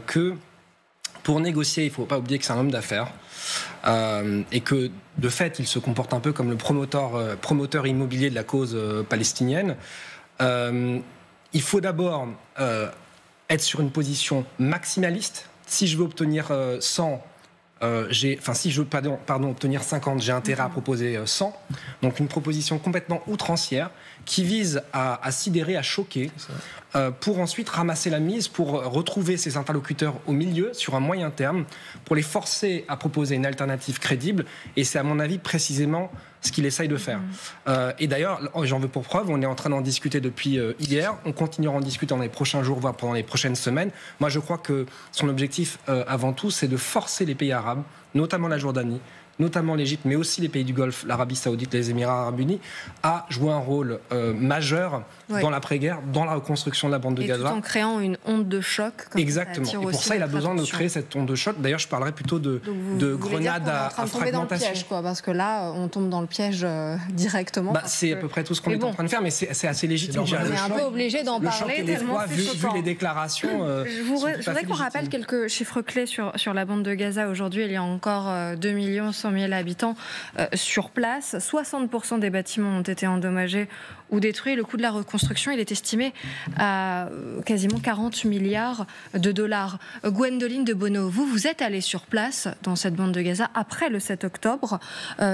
que pour négocier, il ne faut pas oublier que c'est un homme d'affaires, et que de fait il se comporte un peu comme le promoteur immobilier de la cause palestinienne. Il faut d'abord être sur une position maximaliste. Si je veux obtenir 100, si je veux obtenir 50, j'ai intérêt à proposer 100. Donc une proposition complètement outrancière qui vise à sidérer, à choquer, pour ensuite ramasser la mise, pour retrouver ses interlocuteurs au milieu sur un moyen terme, pour les forcer à proposer une alternative crédible. Et c'est à mon avis précisément ce qu'il essaye de faire. Et d'ailleurs, j'en veux pour preuve, on est en train d'en discuter depuis hier, on continuera à en discuter dans les prochains jours, voire pendant les prochaines semaines. Moi, je crois que son objectif, avant tout, c'est de forcer les pays arabes, notamment la Jordanie, notamment l'Égypte, mais aussi les pays du Golfe, l'Arabie Saoudite, les Émirats Arabes Unis, à jouer un rôle majeur dans l'après-guerre, dans la reconstruction de la bande de Gaza. Tout en créant une onde de choc. Exactement. Et pour ça, il a besoin de créer cette onde de choc. D'ailleurs, je parlerai plutôt de grenades à fragmentation. Tomber dans le piège, parce que là, on tombe dans le piège directement. C'est à peu près tout ce qu'on est en train de faire, mais c'est assez légitime. On est un peu obligé d'en parler tellement c'est vu les déclarations. Je voudrais qu'on rappelle quelques chiffres clés sur la bande de Gaza. Aujourd'hui, il y a encore 2 100 000 habitants sur place. 60% des bâtiments ont été endommagés ou détruits. Le coût de la reconstruction, il est estimé à quasiment 40 milliards de dollars. Gwendoline de Bono, vous êtes allée sur place dans cette bande de Gaza après le 7 octobre.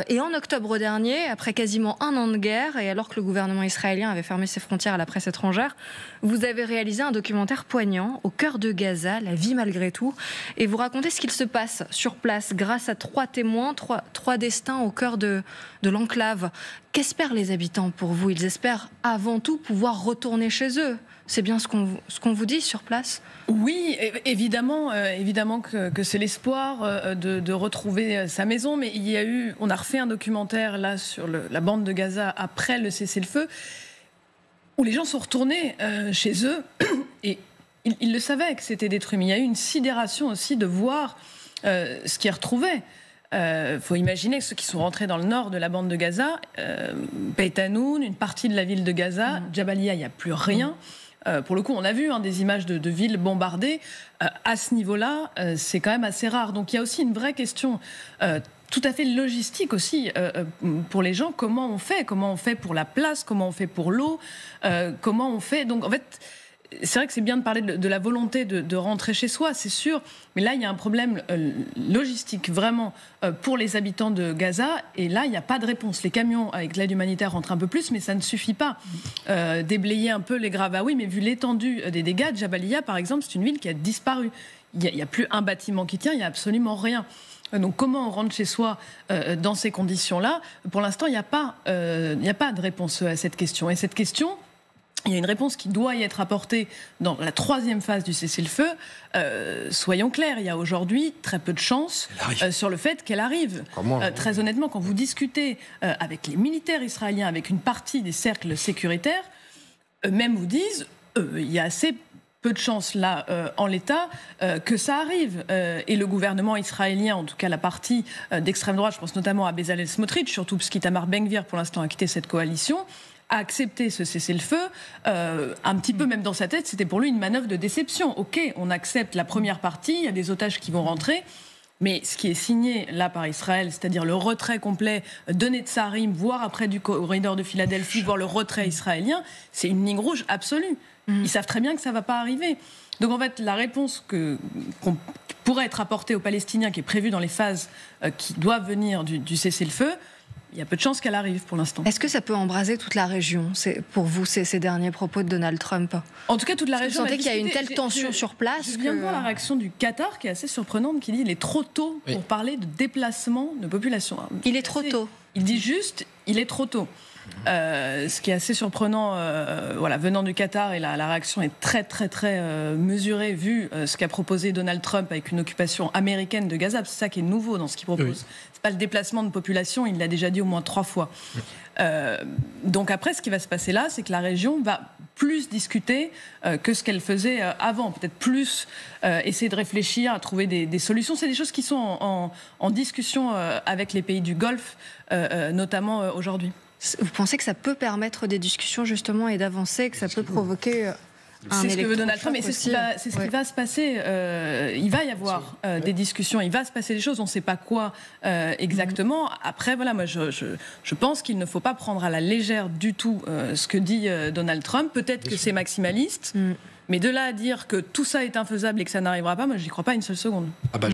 Et en octobre dernier, après quasiment un an de guerre, et alors que le gouvernement israélien avait fermé ses frontières à la presse étrangère, vous avez réalisé un documentaire poignant, Au cœur de Gaza, la vie malgré tout. Et vous racontez ce qu'il se passe sur place grâce à 3 témoins, trois destins au cœur de l'enclave. Qu'espèrent les habitants pour vous? Ils espèrent avant tout pouvoir retourner chez eux. C'est bien ce qu'on vous dit sur place? Oui, évidemment que c'est l'espoir de retrouver sa maison. Mais on a refait un documentaire là sur la bande de Gaza après le cessez-le-feu, où les gens sont retournés chez eux et ils le savaient que c'était détruit. Mais il y a eu une sidération aussi de voir ce qu'ils retrouvaient. Faut imaginer que ceux qui sont rentrés dans le nord de la bande de Gaza, Beit Hanoun, une partie de la ville de Gaza, Jabalia, il n'y a plus rien. Pour le coup, on a vu des images de villes bombardées. À ce niveau-là, c'est quand même assez rare. Donc il y a aussi une vraie question tout à fait logistique aussi pour les gens. Comment on fait pour la place? Comment on fait pour l'eau? Comment on fait? Donc en fait, c'est vrai que c'est bien de parler de la volonté de rentrer chez soi, c'est sûr, mais là il y a un problème logistique vraiment pour les habitants de Gaza, et là il n'y a pas de réponse. Les camions avec l'aide humanitaire rentrent un peu plus, mais ça ne suffit pas. Déblayer un peu les graves, ah oui, mais vu l'étendue des dégâts, Jabalia par exemple, c'est une ville qui a disparu. Il n'y a plus un bâtiment qui tient, il n'y a absolument rien. Donc comment on rentre chez soi dans ces conditions-là? Pour l'instant, il n'y a pas de réponse à cette question. Et cette question, il y a une réponse qui doit y être apportée dans la 3e phase du cessez-le-feu. Soyons clairs, il y a aujourd'hui très peu de chances sur le fait qu'elle arrive. Très honnêtement, quand vous discutez avec les militaires israéliens, avec une partie des cercles sécuritaires, eux-mêmes vous disent il y a assez peu de chances là en l'état que ça arrive. Et le gouvernement israélien, en tout cas la partie d'extrême droite, je pense notamment à Bezalel Smotrich, surtout parce qu'Itamar Ben-Gvir pour l'instant a quitté cette coalition, a accepté ce cessez-le-feu, un petit peu même dans sa tête, c'était pour lui une manœuvre de déception. Ok, on accepte la première partie, il y a des otages qui vont rentrer, mais ce qui est signé là par Israël, c'est-à-dire le retrait complet de Netzarim, voire après du corridor de Philadelphie, voire le retrait israélien, c'est une ligne rouge absolue. Ils savent très bien que ça ne va pas arriver. Donc en fait, la réponse qu'on pourrait être apportée aux Palestiniens, qui est prévue dans les phases qui doivent venir du cessez-le-feu, il y a peu de chances qu'elle arrive pour l'instant. Est-ce que ça peut embraser toute la région, pour vous, ces derniers propos de Donald Trump? En tout cas, toute la région. Vous sentez qu'il y a une telle tension sur place? Je viens de voir la réaction du Qatar, qui est assez surprenante, qui dit qu'il est trop tôt pour parler de déplacement de population. Il est trop tôt. Il dit juste, il est trop tôt. Ce qui est assez surprenant, venant du Qatar, et la réaction est très très très mesurée vu ce qu'a proposé Donald Trump avec une occupation américaine de Gaza. C'est ça qui est nouveau dans ce qu'il propose. C'est pas le déplacement de population, il l'a déjà dit au moins 3 fois. Donc après, ce qui va se passer là, c'est que la région va plus discuter que ce qu'elle faisait avant, peut-être plus essayer de réfléchir à trouver des solutions. C'est des choses qui sont en discussion avec les pays du Golfe, notamment aujourd'hui. Vous pensez que ça peut permettre des discussions justement et d'avancer, que ça peut provoquer un C'est ce que veut Donald Trump, et c'est ce qui va se passer. Il va y avoir des discussions, il va se passer des choses, on ne sait pas quoi exactement. Après, voilà, moi je pense qu'il ne faut pas prendre à la légère du tout ce que dit Donald Trump. Peut-être que c'est maximaliste, mais de là à dire que tout ça est infaisable et que ça n'arrivera pas, moi je n'y crois pas une seule seconde.